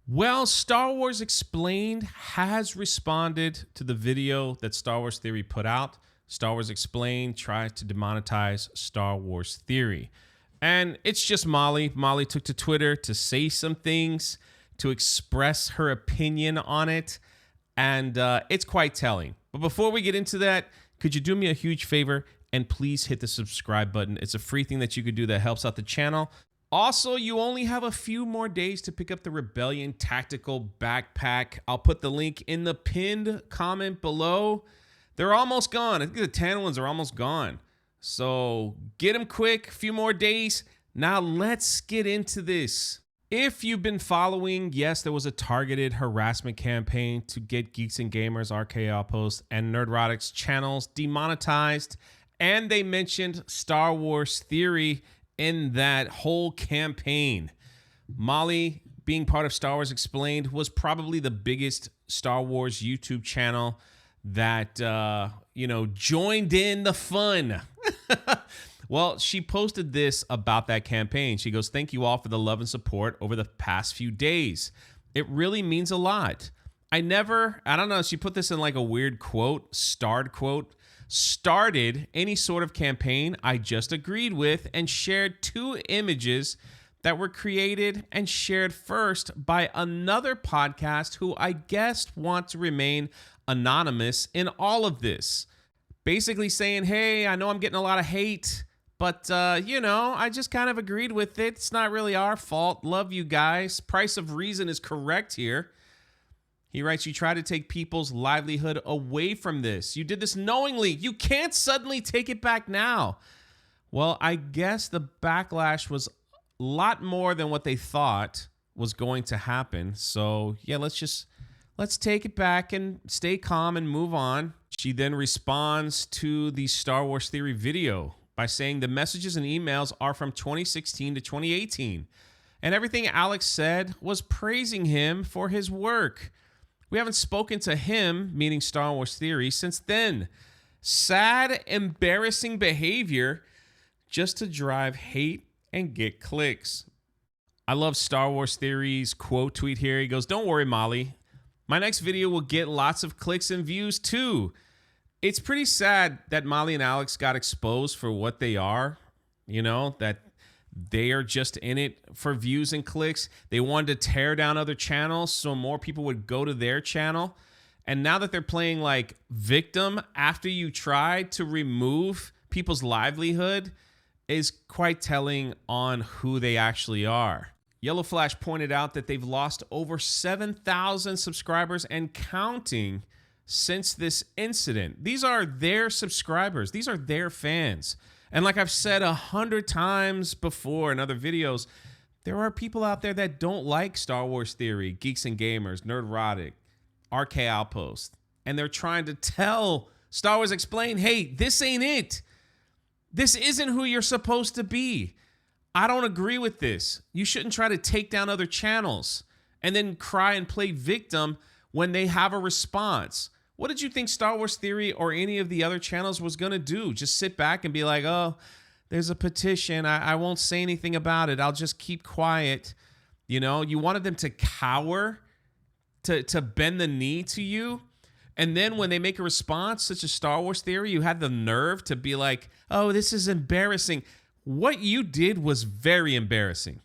Well, Star Wars Explained has responded to the video that Star Wars Theory put out. Star Wars Explained tries to demonetize Star Wars Theory. And it's just Molly. Molly took to Twitter to say some things, to express her opinion on it. And it's quite telling. But before we get into that, could you do me a huge favor and please hit the subscribe button? It's a free thing that you could do that helps out the channel. Also, you only have a few more days to pick up the Rebellion Tactical Backpack. I'll put the link in the pinned comment below. They're almost gone. I think the tan ones are almost gone. So get them quick, a few more days. Now let's get into this. If you've been following, yes, there was a targeted harassment campaign to get Geeks and Gamers, RK Outpost, and Nerdrotics channels demonetized. And they mentioned Star Wars Theory in that whole campaign. Molly, being part of Star Wars Explained, was probably the biggest Star Wars YouTube channel that, joined in the fun. Well, she posted this about that campaign. She goes, "Thank you all for the love and support over the past few days. It really means a lot. I don't know, she put this in like a weird quote, started any sort of campaign I just agreed with and shared two images that were created and shared first by another podcast who I guessed want to remain anonymous in all of this. Basically saying, hey, I know I'm getting a lot of hate, but, I just kind of agreed with it. It's not really our fault. Love you guys. Price of reason is correct here." He writes, "You try to take people's livelihood away from this. You did this knowingly. You can't suddenly take it back now." Well, I guess the backlash was a lot more than what they thought was going to happen. So, yeah, let's take it back and stay calm and move on. She then responds to the Star Wars Theory video by saying the messages and emails are from 2016 to 2018. And everything Alex said was praising him for his work. We haven't spoken to him, meaning Star Wars Theory, since then. Sad, embarrassing behavior just to drive hate and get clicks. I love Star Wars Theory's quote tweet here. He goes, "Don't worry, Molly. My next video will get lots of clicks and views too." It's pretty sad that Molly and Alex got exposed for what they are, that they are just in it for views and clicks. They wanted to tear down other channels so more people would go to their channel. And now that they're playing like victim after you tried to remove people's livelihood is quite telling on who they actually are. Yellow Flash pointed out that they've lost over 7,000 subscribers and counting since this incident. These are their subscribers. These are their fans. And like I've said 100 times before in other videos, there are people out there that don't like Star Wars Theory, Geeks and Gamers, Nerdrotic, RK Outpost. And they're trying to tell Star Wars Explained, hey, this ain't it. This isn't who you're supposed to be. I don't agree with this. You shouldn't try to take down other channels and then cry and play victim when they have a response. What did you think Star Wars Theory or any of the other channels was going to do? Just sit back and be like, oh, there's a petition. I won't say anything about it. I'll just keep quiet. You wanted them to cower, to bend the knee to you. And then when they make a response, such as Star Wars Theory, you had the nerve to be like, oh, this is embarrassing. What you did was very embarrassing.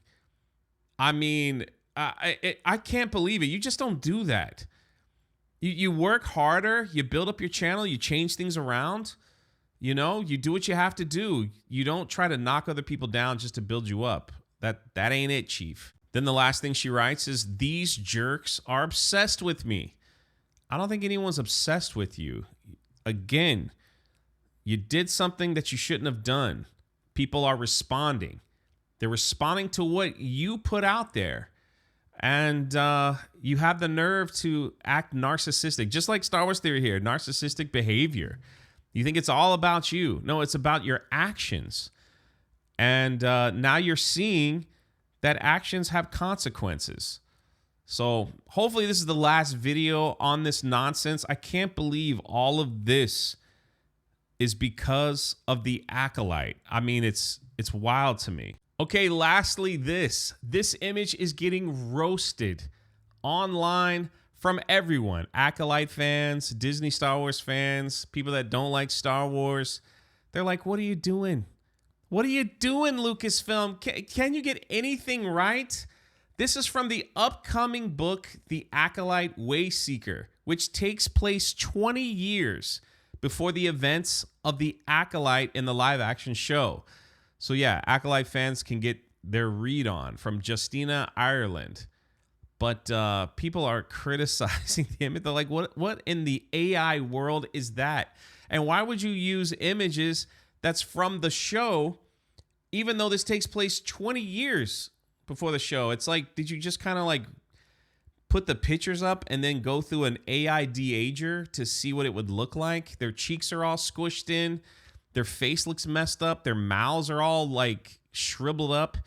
I mean, I can't believe it. You just don't do that. You work harder, you build up your channel, you change things around, you do what you have to do. You don't try to knock other people down just to build you up. That ain't it, Chief. Then the last thing she writes is, "These jerks are obsessed with me." I don't think anyone's obsessed with you. Again, you did something that you shouldn't have done. People are responding. They're responding to what you put out there. And you have the nerve to act narcissistic, just like Star Wars Theory here, narcissistic behavior. You think it's all about you. No, it's about your actions. And now you're seeing that actions have consequences. So hopefully this is the last video on this nonsense. I can't believe all of this is because of the Acolyte. I mean, it's wild to me. Okay, lastly, this image is getting roasted online from everyone. Acolyte fans, Disney Star Wars fans, people that don't like Star Wars. They're like, what are you doing? What are you doing, Lucasfilm? Can you get anything right? This is from the upcoming book, The Acolyte Wayseeker, which takes place 20 years before the events of the Acolyte in the live-action show. So yeah, Acolyte fans can get their read on from Justina Ireland. But people are criticizing him. They're like, what in the AI world is that? And why would you use images that's from the show, even though this takes place 20 years before the show? It's like, did you just kind of like put the pictures up and then go through an AI de-ager to see what it would look like? Their cheeks are all squished in. Their face looks messed up. Their mouths are all like shriveled up.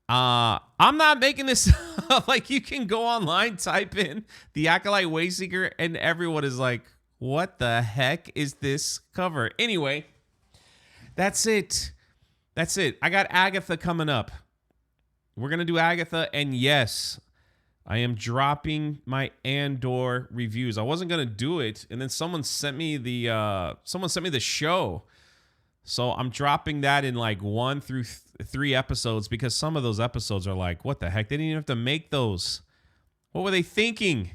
I'm not making this up. Like, you can go online, type in the Acolyte Wayseeker, and everyone is like, what the heck is this cover? Anyway, that's it. I got Agatha coming up. We're going to do Agatha, and yes, I am dropping my Andor reviews. I wasn't going to do it, and then someone sent me the show. So I'm dropping that in like 1 through 3 episodes, because some of those episodes are like, what the heck? They didn't even have to make those. What were they thinking?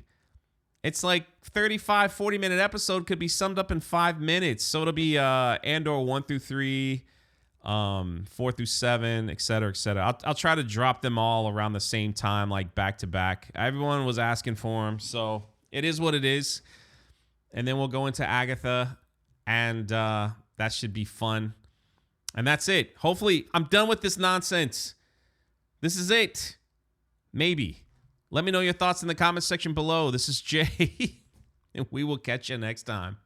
It's like 35, 40-minute episode could be summed up in 5 minutes. So it'll be Andor 1 through 3, 4 through 7, et cetera, et cetera. I'll try to drop them all around the same time, like back to back. Everyone was asking for them, so it is what it is. And then we'll go into Agatha, and that should be fun. And that's it. Hopefully, I'm done with this nonsense. This is it. Maybe. Let me know your thoughts in the comment section below. This is Jay, and we will catch you next time.